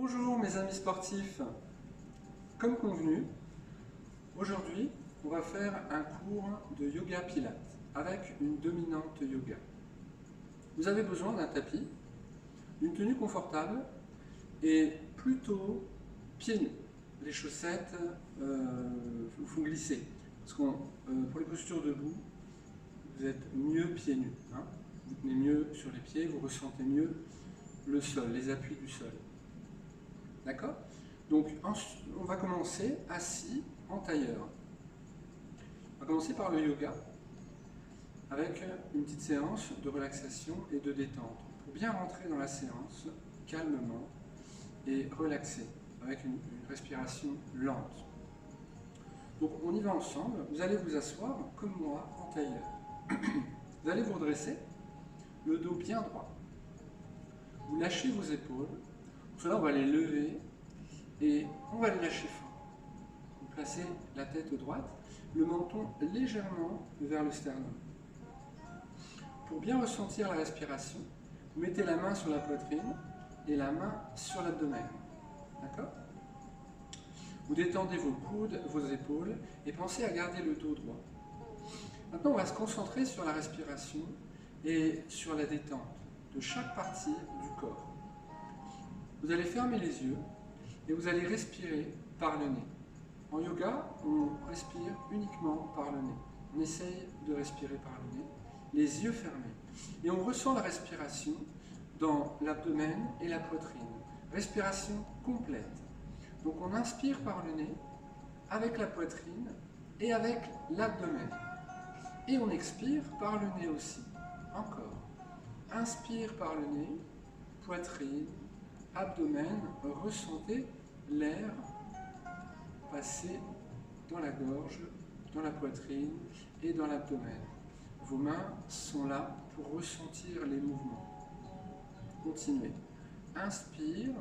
Bonjour mes amis sportifs, comme convenu, aujourd'hui on va faire un cours de yoga pilates avec une dominante yoga. Vous avez besoin d'un tapis, d'une tenue confortable et plutôt pieds nus. Les chaussettes vous font glisser parce que pour les postures debout, vous êtes mieux pieds nus. Vous tenez mieux sur les pieds, vous ressentez mieux le sol, les appuis du sol. D'accord? Donc, on va commencer assis en tailleur. On va commencer par le yoga, avec une petite séance de relaxation et de détente. Pour bien rentrer dans la séance, calmement et relaxé, avec une respiration lente. Donc, on y va ensemble. Vous allez vous asseoir, comme moi, en tailleur. Vous allez vous redresser, le dos bien droit. Vous lâchez vos épaules. Pour cela, on va les lever et on va les lâcher fort. Vous placez la tête droite, le menton légèrement vers le sternum. Pour bien ressentir la respiration, vous mettez la main sur la poitrine et la main sur l'abdomen. D'accord? Vous détendez vos coudes, vos épaules et pensez à garder le dos droit. Maintenant, on va se concentrer sur la respiration et sur la détente de chaque partie du corps. Vous allez fermer les yeux et vous allez respirer par le nez. En yoga, on respire uniquement par le nez. On essaye de respirer par le nez, les yeux fermés. Et on ressent la respiration dans l'abdomen et la poitrine. Respiration complète. Donc on inspire par le nez, avec la poitrine et avec l'abdomen. Et on expire par le nez aussi. Encore. Inspire par le nez, poitrine, abdomen, ressentez l'air passer dans la gorge, dans la poitrine et dans l'abdomen. Vos mains sont là pour ressentir les mouvements. Continuez. Inspire,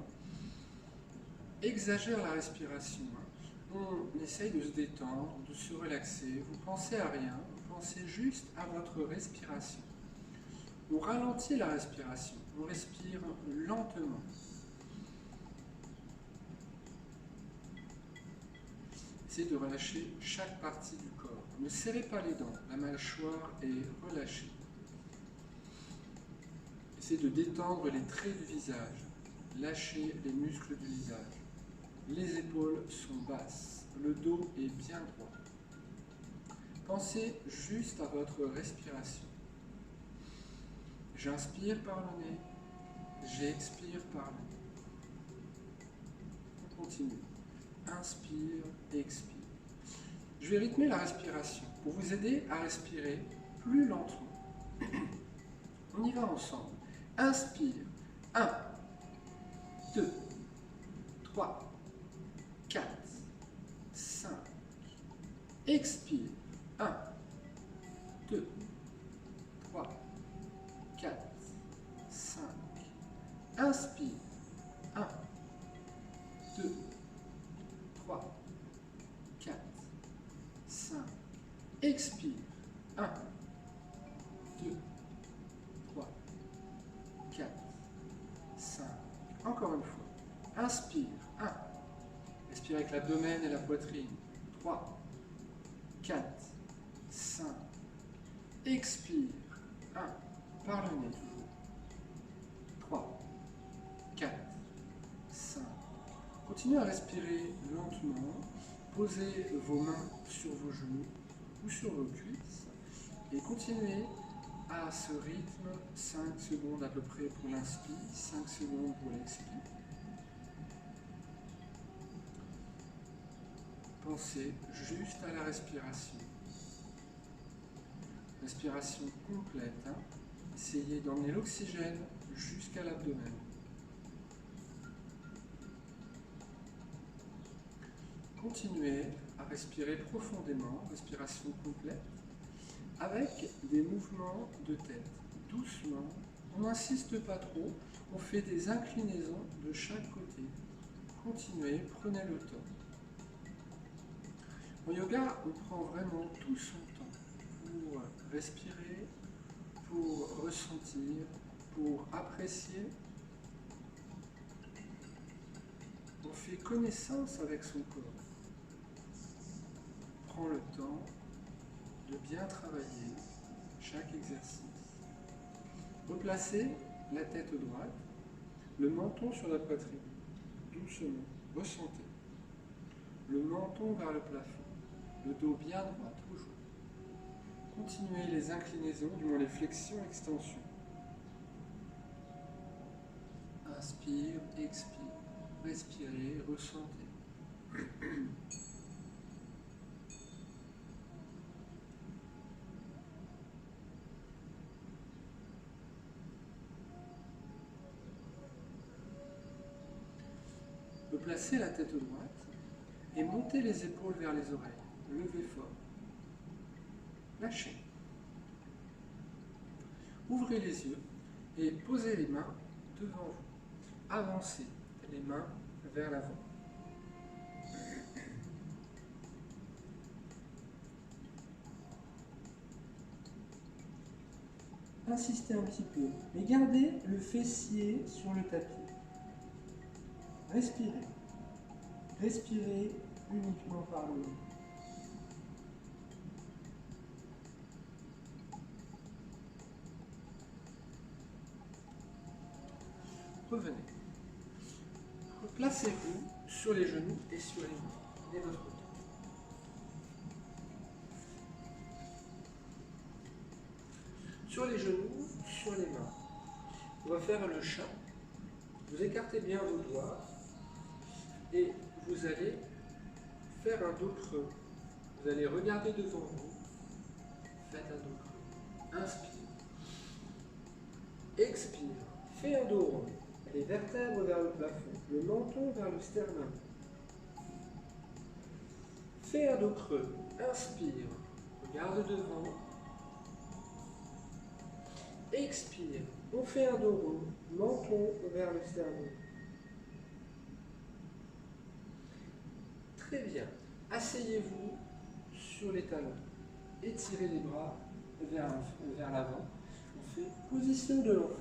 exagère la respiration. On essaye de se détendre, de se relaxer. Vous pensez à rien, vous pensez juste à votre respiration. On ralentit la respiration, on respire lentement. Essayez de relâcher chaque partie du corps. Ne serrez pas les dents, la mâchoire est relâchée. Essayez de détendre les traits du visage. Lâchez les muscles du visage. Les épaules sont basses, le dos est bien droit. Pensez juste à votre respiration. J'inspire par le nez, j'expire par le nez. On continue. Inspire, expire. Je vais rythmer la respiration pour vous aider à respirer plus lentement. On y va ensemble. Inspire. 1, 2, 3, 4, 5. Expire. 1, 2, 3, 4, 5. Inspire. 1, 2, 3, 4, 5. Expire. 1, 2, 3, 4, 5. Encore une fois. Inspire. 1. Respire avec l'abdomen et la poitrine. 3, 4, 5. Expire. 1. Par le nez toujours. 3, 4, 5. Continuez à respirer lentement. Posez vos mains sur vos genoux ou sur vos cuisses et continuez à ce rythme 5 secondes à peu près pour l'inspire, 5 secondes pour l'expire. Pensez juste à la respiration. Respiration complète. Essayez d'emmener l'oxygène jusqu'à l'abdomen. Continuez à respirer profondément, respiration complète, avec des mouvements de tête, doucement. On n'insiste pas trop, on fait des inclinaisons de chaque côté. Continuez, prenez le temps. En yoga, on prend vraiment tout son temps pour respirer, pour ressentir, pour apprécier. fait connaissance avec son corps. Prends le temps de bien travailler chaque exercice. Replacez la tête droite, le menton sur la poitrine. Doucement, ressentez. Le menton vers le plafond, le dos bien droit, toujours. Continuez les inclinaisons, du moins les flexions, extensions. Inspire, expire. Respirez, ressentez. Replacez la tête droite et montez les épaules vers les oreilles. Levez fort. Lâchez. Ouvrez les yeux et posez les mains devant vous. Avancez les mains vers l'avant. Insistez un petit peu, mais gardez le fessier sur le tapis. Respirez. Respirez uniquement par le nez. Revenez. Placez-vous sur les genoux et sur les mains. Prenez votre temps. Sur les genoux, sur les mains. On va faire le chat. Vous écartez bien vos doigts et vous allez faire un dos creux. Vous allez regarder devant vous. Faites un dos creux. Inspire. Expire. Fais un dos rond. Les vertèbres vers le plafond. Le menton vers le sternum. Fais un dos creux. Inspire. Regarde devant. Expire. On fait un dos rond. Menton vers le sternum. Très bien. Asseyez-vous sur les talons. Étirez les bras vers l'avant. On fait position de l'enfant.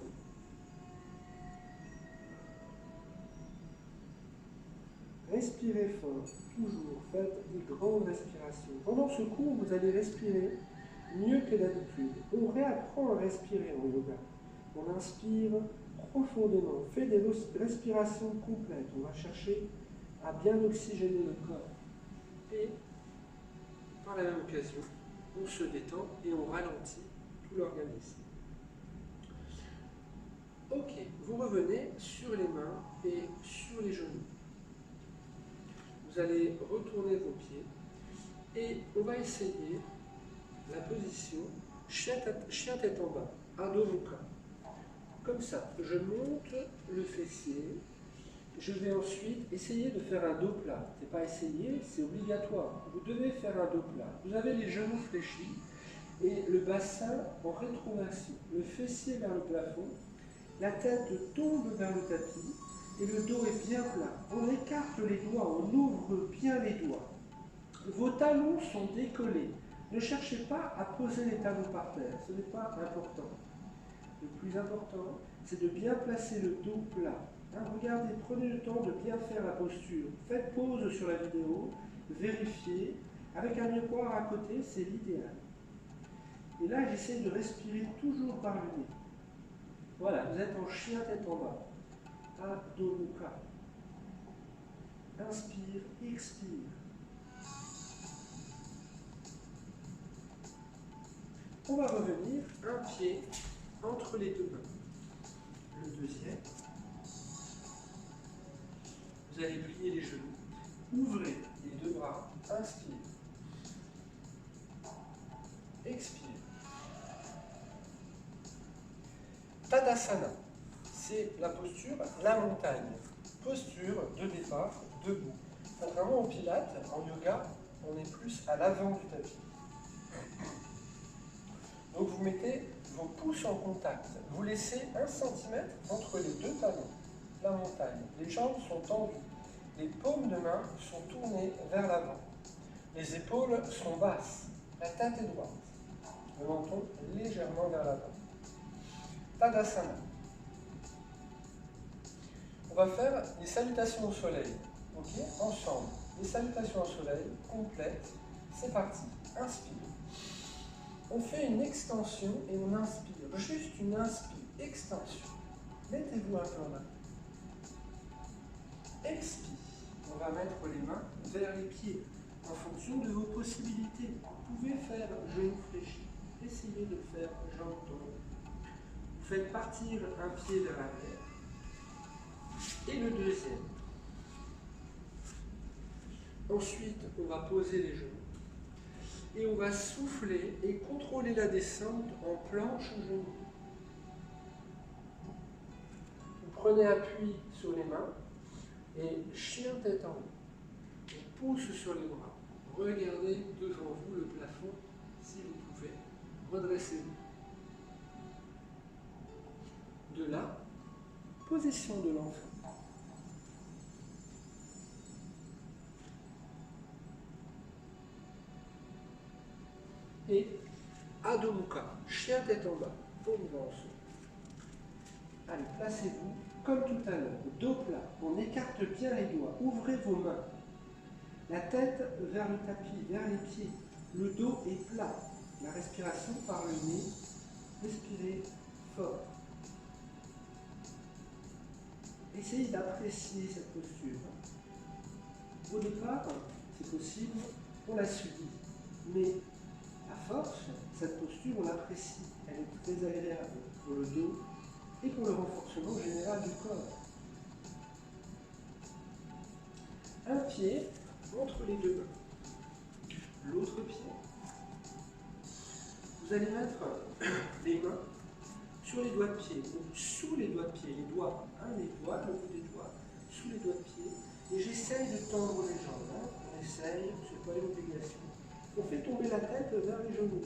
Respirez fort, toujours. Faites des grandes respirations. Pendant ce cours, vous allez respirer mieux que d'habitude. On réapprend à respirer en yoga. On inspire profondément. On fait des respirations complètes. On va chercher à bien oxygéner le corps. Et, par la même occasion, on se détend et on ralentit tout l'organisme. Ok, vous revenez sur les mains et sur les genoux. Vous allez retourner vos pieds et on va essayer la position chien tête en bas, Adho Mukha. Comme ça, je monte le fessier. Je vais ensuite essayer de faire un dos plat. Ce n'est pas essayer, c'est obligatoire. Vous devez faire un dos plat. Vous avez les genoux fléchis et le bassin en rétroversion. Le fessier vers le plafond. La tête tombe vers le tapis et le dos est bien plat. On écarte les doigts, on ouvre bien les doigts. Vos talons sont décollés. Ne cherchez pas à poser les talons par terre. Ce n'est pas important. Le plus important, c'est de bien placer le dos plat. Regardez, prenez le temps de bien faire la posture. Faites pause sur la vidéo, vérifiez. Avec un miroir à côté, c'est l'idéal. Et là, j'essaie de respirer toujours par le nez. Voilà, vous êtes en chien tête en bas. Adho Mukha. Inspire, expire. On va revenir un pied entre les deux mains. Le deuxième. Vous allez plier les genoux. Ouvrez les deux bras. Inspire. Expire. Tadasana. C'est la posture, la montagne. Posture de départ, debout. Contrairement au pilates, en yoga, on est plus à l'avant du tapis. Donc vous mettez vos pouces en contact. Vous laissez 1 cm entre les deux talons. La montagne. Les jambes sont tendues. Les paumes de main sont tournées vers l'avant. Les épaules sont basses. La tête est droite. Le menton légèrement vers l'avant. Tadasana. On va faire les salutations au soleil. Ok, ensemble. Les salutations au soleil, complètes. C'est parti. Inspire. On fait une extension et on inspire. Juste une inspire. Extension. Mettez-vous un peu en avant. Expire. On va mettre les mains vers les pieds en fonction de vos possibilités. Vous pouvez faire genou fléchi. Essayez de faire jambe tombée. Vous faites partir un pied vers l'arrière et le deuxième. Ensuite, on va poser les genoux et on va souffler et contrôler la descente en planche au genou. Vous prenez appui sur les mains et chien tête en haut. On pousse sur les bras. Regardez devant vous le plafond si vous pouvez. Redressez-vous. De là, position de l'enfant. Et Adho Mukha, chien tête en bas, paume en dessous. Allez, placez-vous comme tout à l'heure, dos plat. On écarte bien les doigts, ouvrez vos mains. La tête vers le tapis, vers les pieds. Le dos est plat. La respiration par le nez. Respirez fort. Essayez d'apprécier cette posture. Au départ, c'est possible, on la subit. Mais à force, cette posture, on l'apprécie. Elle est très agréable pour le dos et pour le renforcement général du corps. Un pied entre les deux mains. L'autre pied. Vous allez mettre les mains sur les doigts de pied, ou sous les doigts de pied, les doigts, les doigts, le bout des doigts, sous les doigts de pied. Et j'essaye de tendre les jambes. On essaye, ce n'est pas une obligation. On fait tomber la tête vers les genoux.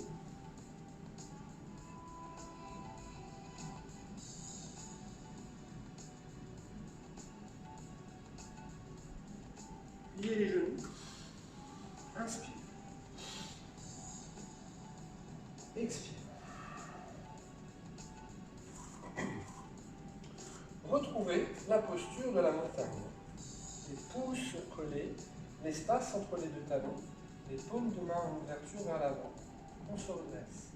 Liez les genoux. Inspire. Expire. Retrouvez la posture de la montagne. Les pouces collés, l'espace entre les deux talons, les paumes de main en ouverture vers l'avant. On se redresse.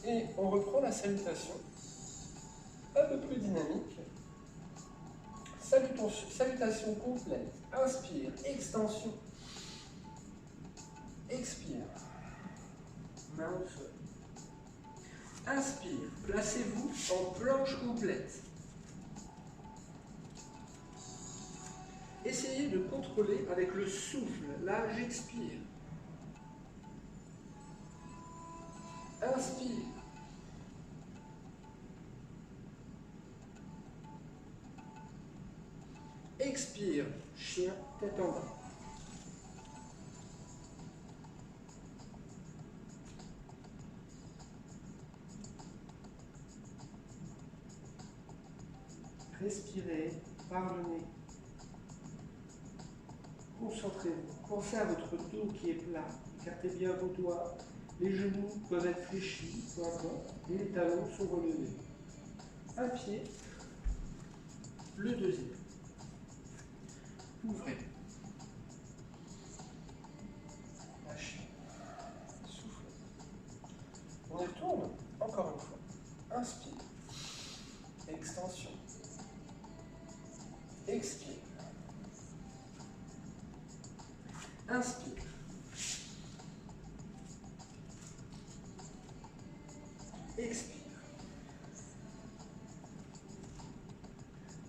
Et on reprend la salutation, un peu plus dynamique. Salutation complète. Inspire, extension. Expire. Main au sol. Inspire, placez-vous en planche complète. Essayez de contrôler avec le souffle. Là, j'expire. Inspire. Expire. Chien, tête en bas. Respirez par le nez. Concentrez-vous. Pensez à votre dos qui est plat. Écartez bien vos doigts. Les genoux peuvent être fléchis, peu importe, et les talons sont relevés. Un pied, le deuxième. Ouvrez. Lâchez. Soufflez. On y retourne. Encore une fois. Inspire. Extension. Expire. Inspire. Expire.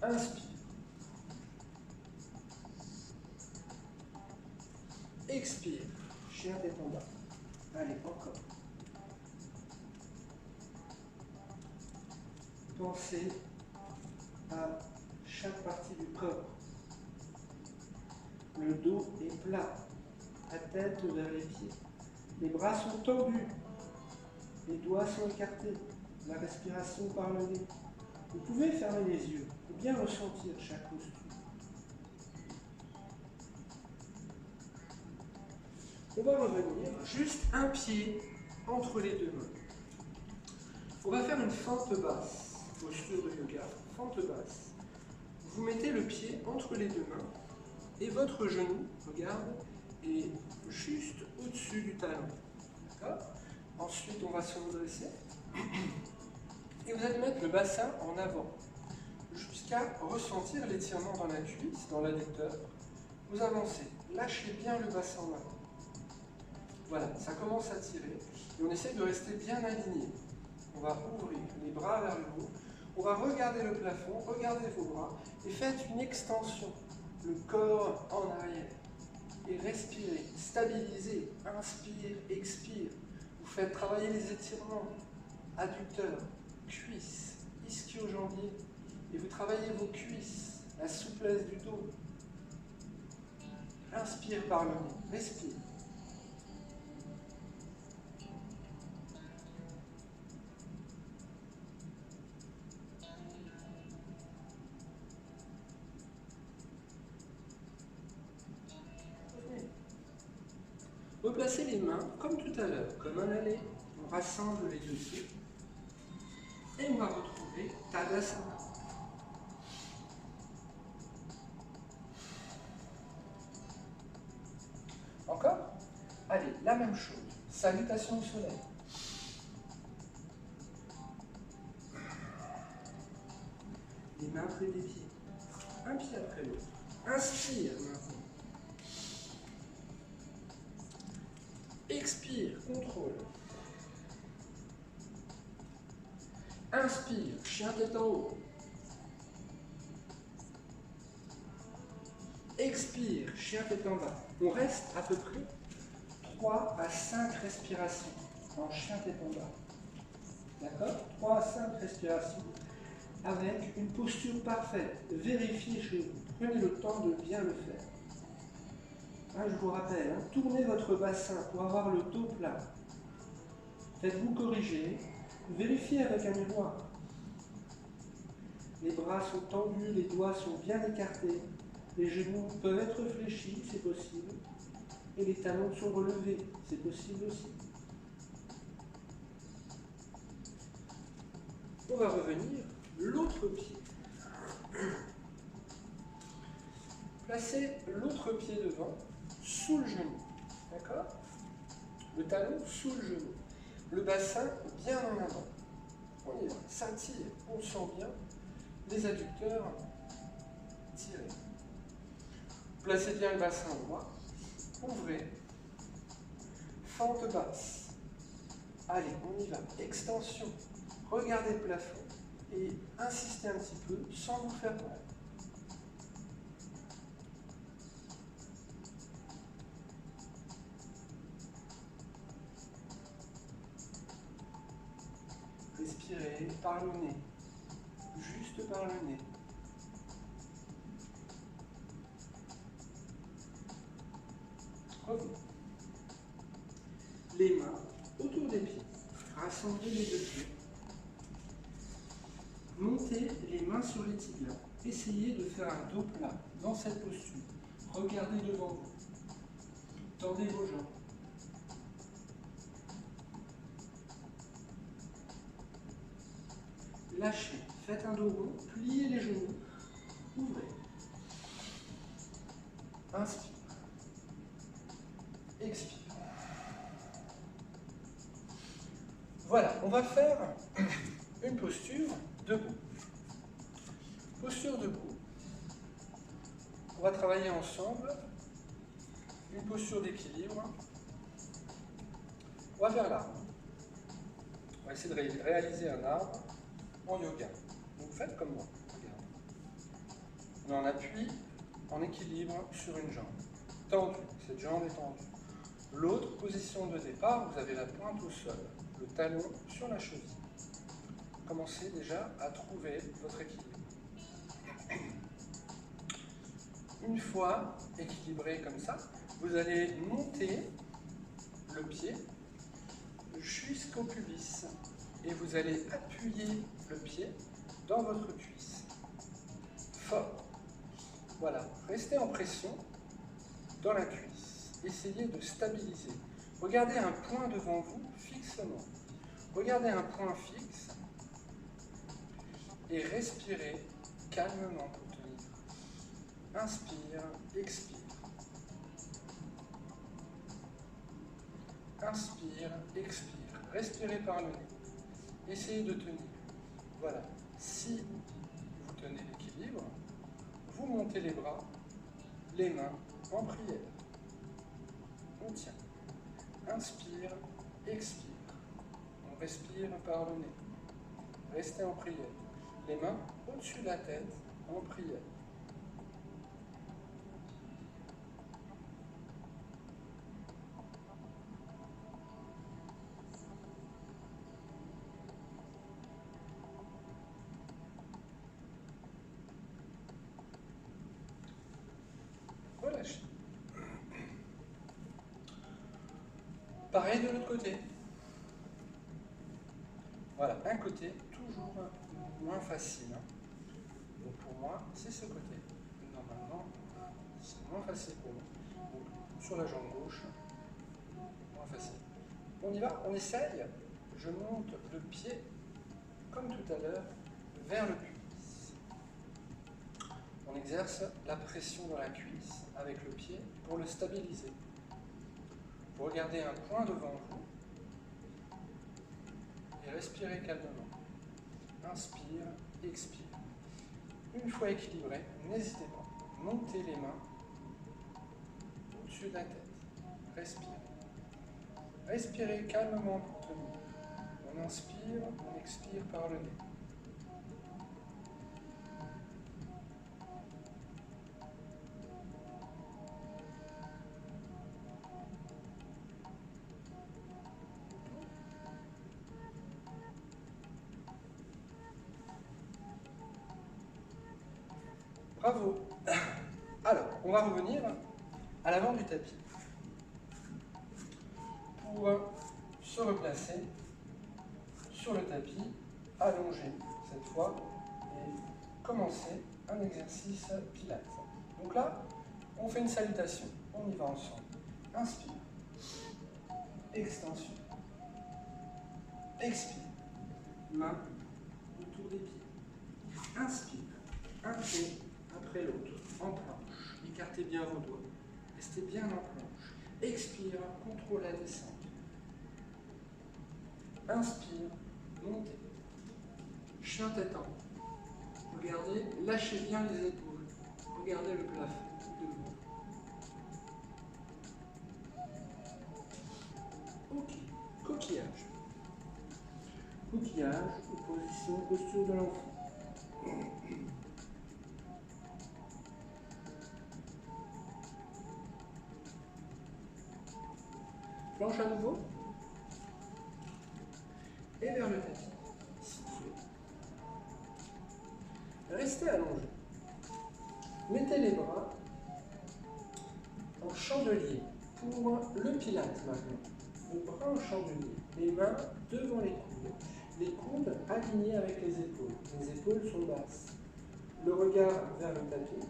Inspire. Expire. Chien tête en bas. Allez, encore. Pensez à chaque partie du corps. Le dos est plat. La tête vers les pieds. Les bras sont tendus. Les doigts sont écartés. La respiration par le nez. Vous pouvez fermer les yeux pour bien ressentir chaque posture. On va revenir juste un pied entre les deux mains. On va faire une fente basse. Posture de yoga, fente basse. Vous mettez le pied entre les deux mains Et votre genou, regarde, est juste au-dessus du talon. D'accord? Ensuite, on va se redresser. Et vous allez mettre le bassin en avant, jusqu'à ressentir l'étirement dans la cuisse, dans l'adducteur. Vous avancez, lâchez bien le bassin en avant. Voilà, ça commence à tirer. Et on essaie de rester bien aligné. On va ouvrir les bras vers le haut. On va regarder le plafond, regardez vos bras et faites une extension. Le corps en arrière. Et respirez, stabilisez, inspire, expire. Vous faites travailler les étirements, adducteurs, cuisses, ischio-jambiers. Et vous travaillez vos cuisses, la souplesse du dos. Inspire par le nez, respire. Replacez les mains comme tout à l'heure, comme un aller. On rassemble les deux pieds. Et on va retrouver Tadasana. Encore? Allez, la même chose. Salutation au soleil. Les mains près des pieds. Un pied après l'autre. Inspire maintenant. Expire, contrôle. Inspire, chien tête en haut. Expire, chien tête en bas. On reste à peu près 3 à 5 respirations en chien tête en bas. D'accord? 3 à 5 respirations avec une posture parfaite. Vérifiez chez vous. Prenez le temps de bien le faire. Je vous rappelle, tournez votre bassin pour avoir le dos plat. Faites-vous corriger. Vérifiez avec un miroir. Les bras sont tendus, les doigts sont bien écartés. Les genoux peuvent être fléchis, c'est possible. Et les talons sont relevés, c'est possible aussi. On va revenir l'autre pied. Placez l'autre pied devant, sous le genou. D'accord? Le talon sous le genou. Le bassin bien en avant. On y va. Ça tire, on sent bien. Les adducteurs tirés. Placez bien le bassin droit. Ouvrez. Fente basse. Allez, on y va. Extension. Regardez le plafond et insistez un petit peu sans vous faire mal. Respirez par le nez, juste par le nez. Revenez. Les mains autour des pieds. Rassemblez les deux pieds. Montez les mains sur les tibias. Essayez de faire un dos plat dans cette posture. Regardez devant vous. Tendez vos jambes. Lâchez. Faites un dos rond. Pliez les genoux. Ouvrez. Inspire. Expire. Voilà, on va faire une posture debout. Posture debout. On va travailler ensemble une posture d'équilibre. On va faire l'arbre. On va essayer de réaliser un arbre en yoga. Donc faites comme moi. Regardez. On est en appui, en équilibre sur une jambe. Tendue, cette jambe est tendue. L'autre position de départ, vous avez la pointe au sol, le talon sur la cheville. Commencez déjà à trouver votre équilibre. Une fois équilibré comme ça, vous allez monter le pied jusqu'au pubis et vous allez appuyer le pied dans votre cuisse. Fort. Voilà. Restez en pression dans la cuisse. Essayez de stabiliser. Regardez un point devant vous fixement. Regardez un point fixe et respirez calmement pour tenir. Inspire, expire. Inspire, expire. Respirez par le nez. Essayez de tenir. Voilà. Si vous tenez l'équilibre, vous montez les bras, les mains en prière. On tient. Inspire, expire. On respire par le nez. Restez en prière. Les mains au-dessus de la tête, en prière. Relâchez. Pareil de l'autre côté. Voilà, un côté toujours moins facile. Donc pour moi, c'est ce côté. Normalement, c'est moins facile pour moi. Donc, sur la jambe gauche, moins facile. On y va, on essaye. Je monte le pied, comme tout à l'heure, vers le cuisse. On exerce la pression dans la cuisse avec le pied pour le stabiliser. Vous regardez un point devant vous et respirez calmement. Inspire, expire. Une fois équilibré, n'hésitez pas. Montez les mains au-dessus de la tête. Respirez. Respirez calmement pour tenir. On inspire, on expire par le nez. Bravo. Alors, on va revenir à l'avant du tapis pour se replacer sur le tapis, allongé cette fois, et commencer un exercice pilates. Donc là, on fait une salutation. On y va ensemble. Inspire. Extension. Expire. Main autour des pieds. Inspire. Un pied après l'autre, en planche. Écartez bien vos doigts. Restez bien en planche. Expire, contrôle la descente. Inspire, montez. Chien tête en haut. Regardez, lâchez bien les épaules. Regardez le plafond de vous. Ok, coquillage. Coquillage, position, posture de l'enfant. Planche à nouveau. Et vers le tapis. Soufflez. Restez allongé. Mettez les bras en chandelier pour le pilate maintenant. Le bras en chandelier. Les mains devant les coudes. Les coudes alignés avec les épaules. Les épaules sont basses. Le regard vers le tapis.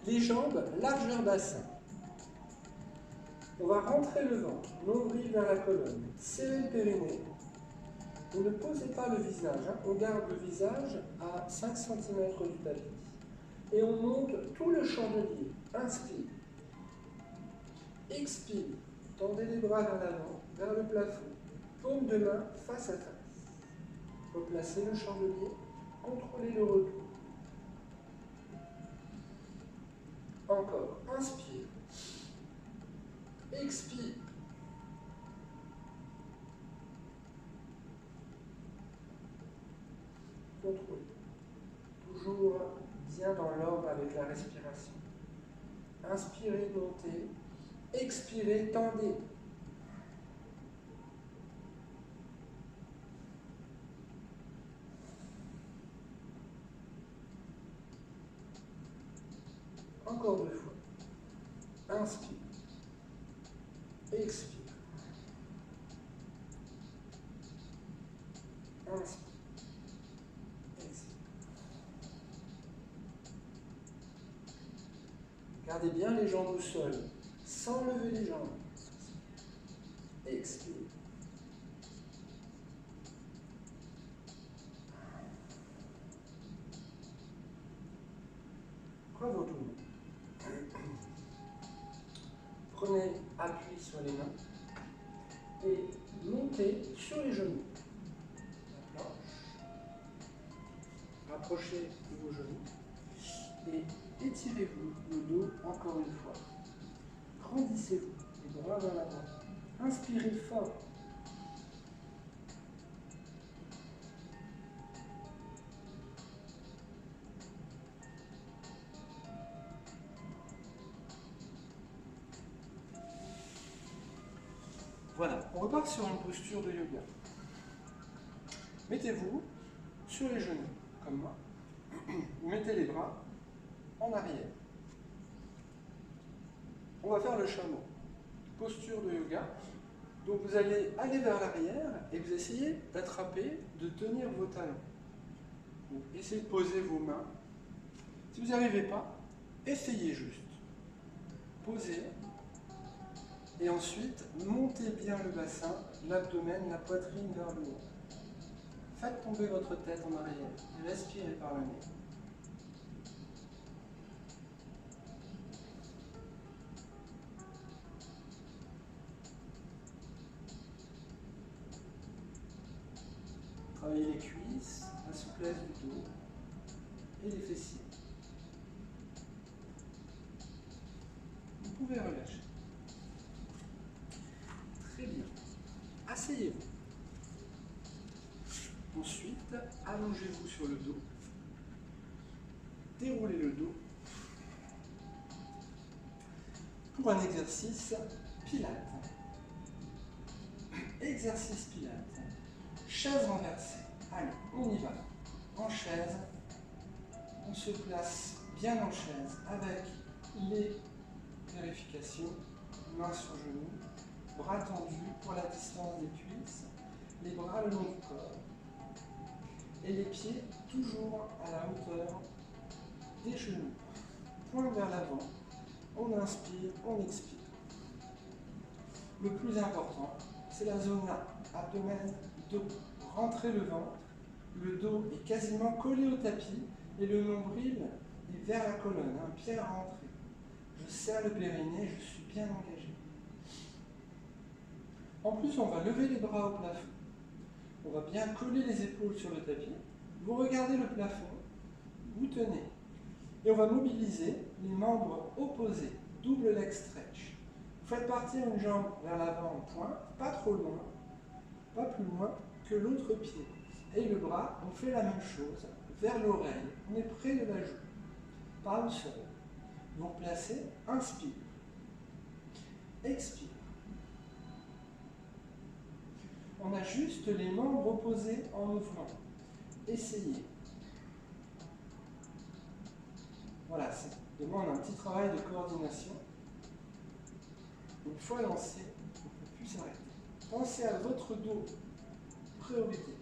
Les jambes largeur bassin. On va rentrer le ventre, nombril vers la colonne, serrez le périnée. Vous ne posez pas le visage, on garde le visage à 5 cm du tapis. Et on monte tout le chandelier. Inspire. Expire. Tendez les bras vers l'avant, vers le plafond. Paume de main face à face. Replacez le chandelier. Contrôlez le retour. Encore. Inspire. Expire. Contrôle. Toujours bien dans l'ordre avec la respiration. Inspirez, montez. Expirez, tendez. Encore 2 fois. Inspire. Expire. Inspire. Expire. Gardez bien les jambes au sol, sans lever les jambes. Expire. Bravo tout le monde. Prenez appui sur les mains et montez sur les genoux. La planche. Rapprochez vos genoux et étirez-vous le dos encore une fois. Grandissez-vous, les bras vers l'avant. Inspirez fort. Voilà, on repart sur une posture de yoga. Mettez-vous sur les genoux, comme moi. Vous mettez les bras en arrière. On va faire le chameau. Posture de yoga. Donc vous allez aller vers l'arrière et vous essayez d'attraper, de tenir vos talons. Donc essayez de poser vos mains. Si vous n'y arrivez pas, essayez juste. Posez. Et ensuite, montez bien le bassin, l'abdomen, la poitrine vers le haut. Faites tomber votre tête en arrière et respirez par le nez. Travaillez les cuisses, la souplesse du dos et les fessiers. Vous pouvez relâcher. Très bien. Asseyez-vous. Ensuite, allongez-vous sur le dos. Déroulez le dos. Pour un exercice Pilates. Exercice Pilates. Chaise renversée. Allez, on y va. En chaise. On se place bien en chaise avec les vérifications. Mains sur genoux. Bras tendus pour la distance des cuisses. Les bras le long du corps. Et les pieds toujours à la hauteur des genoux. Poing vers l'avant. On inspire, on expire. Le plus important, c'est la zone là, abdomen, dos. Rentrez le ventre, le dos est quasiment collé au tapis et le nombril est vers la colonne, un pied à rentrer. Je serre le périnée, je suis bien engagé. En plus, on va lever les bras au plafond. On va bien coller les épaules sur le tapis. Vous regardez le plafond, vous tenez. Et on va mobiliser les membres opposés, double leg stretch. Vous faites partir une jambe vers l'avant en pointe, pas trop loin, pas plus loin que l'autre pied. Et le bras, on fait la même chose, vers l'oreille, on est près de la joue. Pas une seule. Vous replacez, inspire, expire. On ajuste les membres opposés en mouvement. Essayez. Voilà, ça demande un petit travail de coordination. Une fois lancé, on ne peut plus s'arrêter. Pensez à votre dos. Priorité.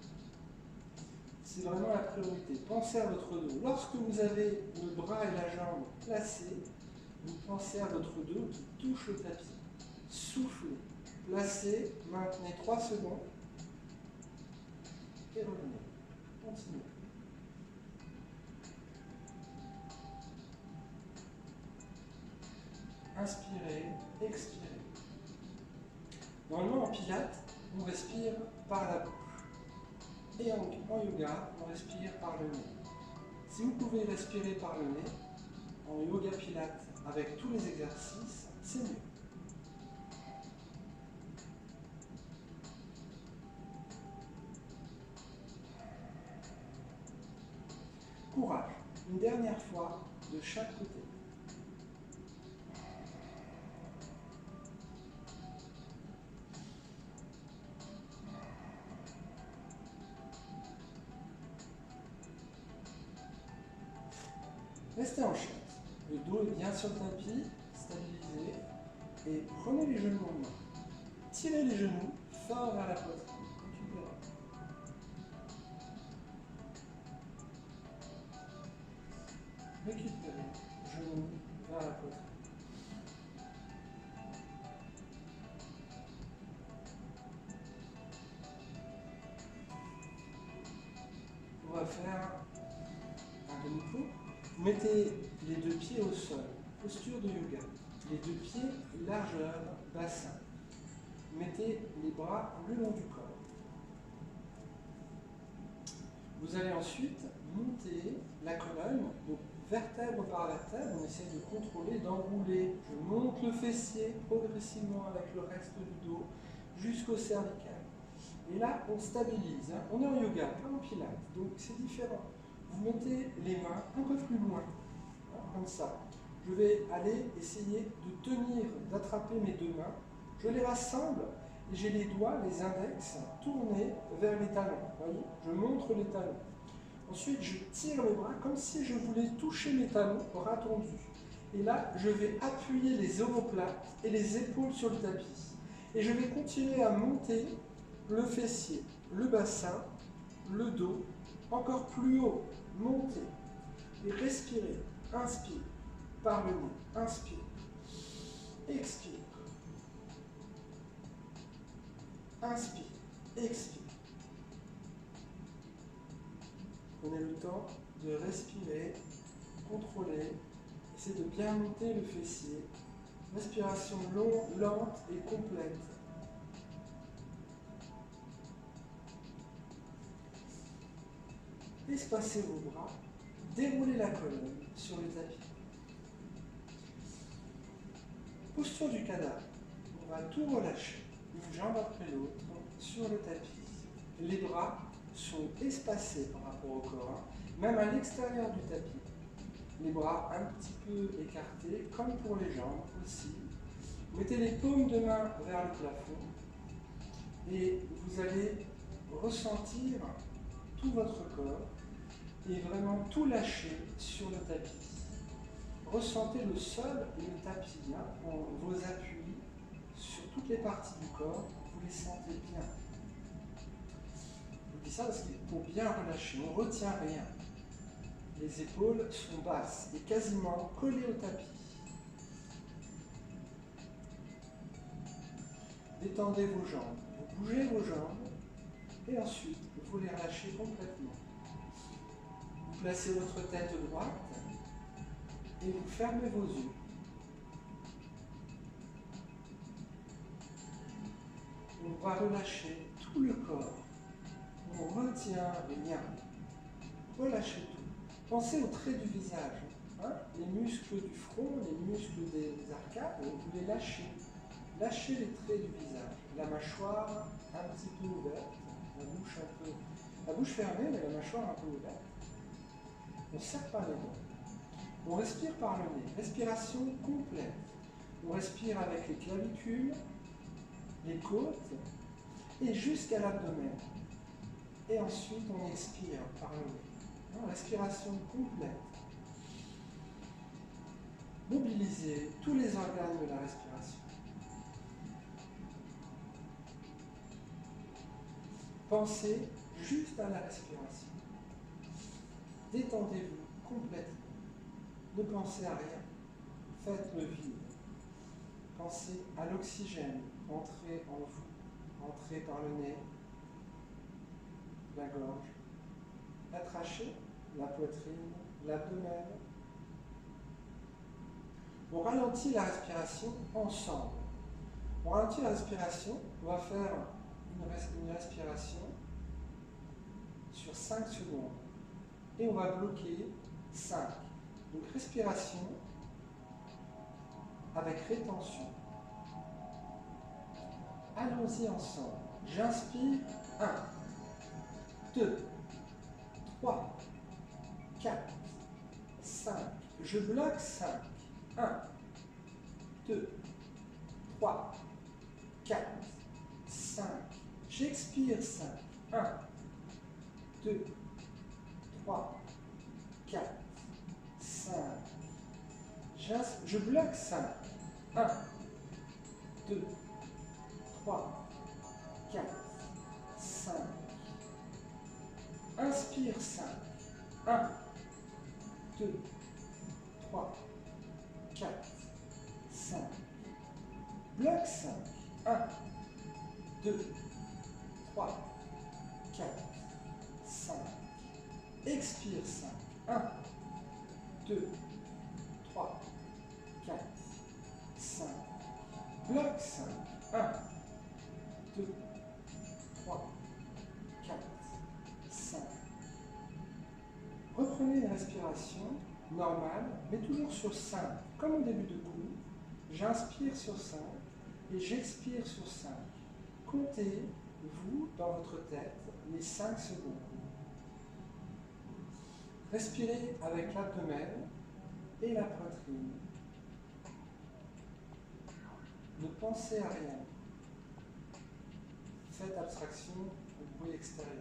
C'est vraiment la priorité. Pensez à votre dos. Lorsque vous avez le bras et la jambe placés, vous pensez à votre dos qui touche le tapis. Soufflez. Placez. Maintenez 3 secondes. Et revenez. Continuez. Inspirez, expirez. Normalement, en pilates, on respire par la bouche. Et en yoga, on respire par le nez. Si vous pouvez respirer par le nez, en yoga pilates, avec tous les exercices, c'est mieux. Courage. Une dernière fois de chaque côté. Restez en chaise. Le dos est bien sur le tapis, stabilisé. Et prenez les genoux en main. Tirez les genoux fort vers la poitrine. Récupérez. Récupérez. Genoux vers la poitrine. On va faire un demi-tour. Mettez les deux pieds au sol, posture de yoga. Les deux pieds, largeur, bassin. Mettez les bras le long du corps. Vous allez ensuite monter la colonne, donc vertèbre par vertèbre, on essaie de contrôler, d'enrouler. Je monte le fessier progressivement avec le reste du dos jusqu'au cervical. Et là, on stabilise. Hein. On est en yoga, pas en pilates, donc c'est différent. Vous mettez les mains un peu plus loin, hein, comme ça. Je vais aller essayer de tenir, d'attraper mes deux mains. Je les rassemble et j'ai les doigts, les index, tournés vers les talons. Voyez, je montre les talons. Ensuite, je tire mes bras comme si je voulais toucher mes talons, bras tendus. Et là, je vais appuyer les omoplates et les épaules sur le tapis. Et je vais continuer à monter le fessier, le bassin, le dos, encore plus haut, monter. Et respirez, inspire, par le nez, inspire, expire. Inspire, expire. Prenez le temps de respirer, contrôler, essayez de bien monter le fessier. Respiration longue, lente et complète. Espacez vos bras, déroulez la colonne sur le tapis. Posture du cadavre. On va tout relâcher, une jambe après l'autre, sur le tapis. Les bras sont espacés par rapport au corps, même à l'extérieur du tapis. Les bras un petit peu écartés, comme pour les jambes aussi. Mettez les paumes de main vers le plafond et vous allez ressentir tout votre corps et vraiment tout lâcher sur le tapis. Ressentez le sol et le tapis, hein, vos appuis sur toutes les parties du corps, vous les sentez bien. Je vous dis ça parce qu'il faut bien relâcher, on ne retient rien. Les épaules sont basses et quasiment collées au tapis. Détendez vos jambes, vous bougez vos jambes et ensuite vous les relâchez complètement. Vous placez votre tête droite et vous fermez vos yeux. On va relâcher tout le corps. On retient rien. Relâchez tout. Pensez aux traits du visage. Hein? Les muscles du front, les muscles des arcades, vous les lâchez. Lâchez les traits du visage. La mâchoire un petit peu ouverte, la bouche fermée, mais la mâchoire un peu ouverte. On ne serre pas les dents. On respire par le nez. Respiration complète. On respire avec les clavicules, les côtes et jusqu'à l'abdomen. Et ensuite, on expire par le nez. Respiration complète. Mobilisez tous les organes de la respiration. Pensez juste à la respiration. Détendez-vous complètement. Ne pensez à rien. Faites le vide. Pensez à l'oxygène. Entrez en vous. Entrez par le nez, la gorge, la trachée, la poitrine, l'abdomen. On ralentit la respiration ensemble. On ralentit la respiration. On va faire une respiration sur 5 secondes. Et on va bloquer 5. Donc respiration avec rétention. Allons-y ensemble. J'inspire 1, 2, 3, 4, 5. Je bloque 5. 1, 2, 3, 4, 5. J'expire 5. 1, 2, 3, 4, 5. Je bloque 5. 1, 2, 3, 4, 5. Inspire 5. 1, 2, 3, 4, 5. Bloque 5. 1, 2, 3, 4, 5. Expire 5. 1, 2, normal, mais toujours sur 5. Comme au début de cours, j'inspire sur 5 et j'expire sur 5. Comptez, vous, dans votre tête, les 5 secondes. Respirez avec l'abdomen et la poitrine. Ne pensez à rien. Faites abstraction au bruit extérieur.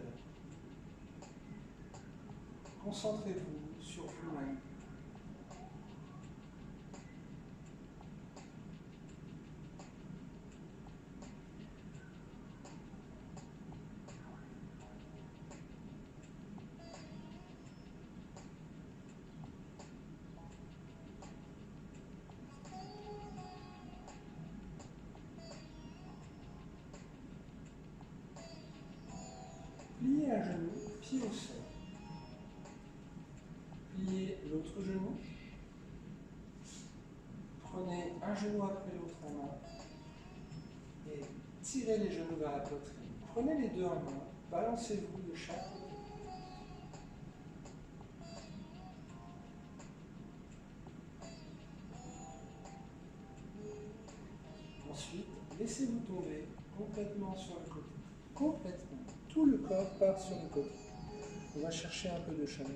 Concentrez-vous sur vous-même. Pliez un genou, pied au sol. Pliez l'autre genou. Prenez un genou après l'autre en main et tirez les genoux vers la poitrine. Prenez les deux en main, balancez-vous de chaque côté. Ensuite, laissez-vous tomber complètement sur le côté. Complètement. Tout le corps part sur le côté. On va chercher un peu de chaleur.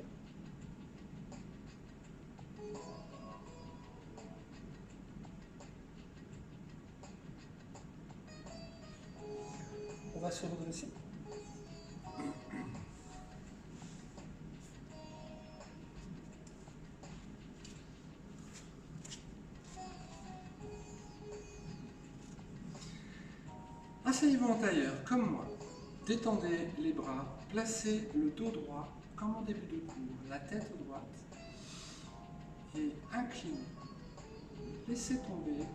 On va se redresser. Asseyez-vous en tailleur, comme moi. Détendez les bras, placez le dos droit, comme en début de cours, la tête droite, et inclinez. Laissez tomber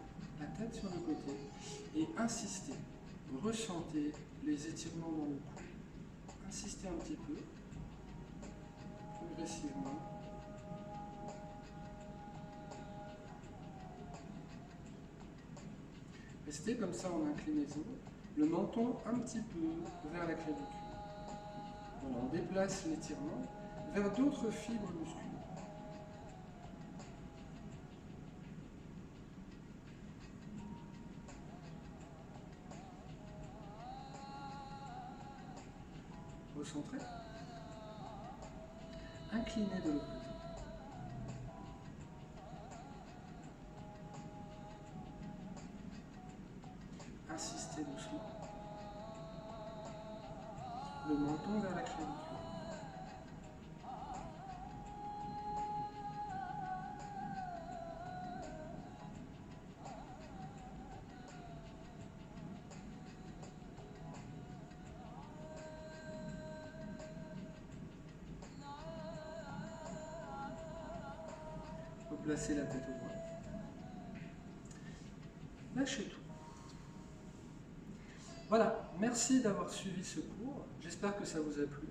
la tête sur le côté et insistez. Ressentez les étirements dans le cou. Insistez un petit peu, progressivement. Restez comme ça en inclinaison, le menton un petit peu vers la clavicule. Voilà, on déplace l'étirement vers d'autres fibres musculaires. Recentrez. Inclinez de l'autre côté. Insistez doucement. Le menton vers la clavicule. Replacez la tête au droite. Lâchez tout. Voilà, merci d'avoir suivi ce cours. J'espère que ça vous a plu.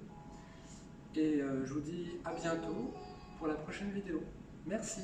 Et je vous dis à bientôt pour la prochaine vidéo. Merci.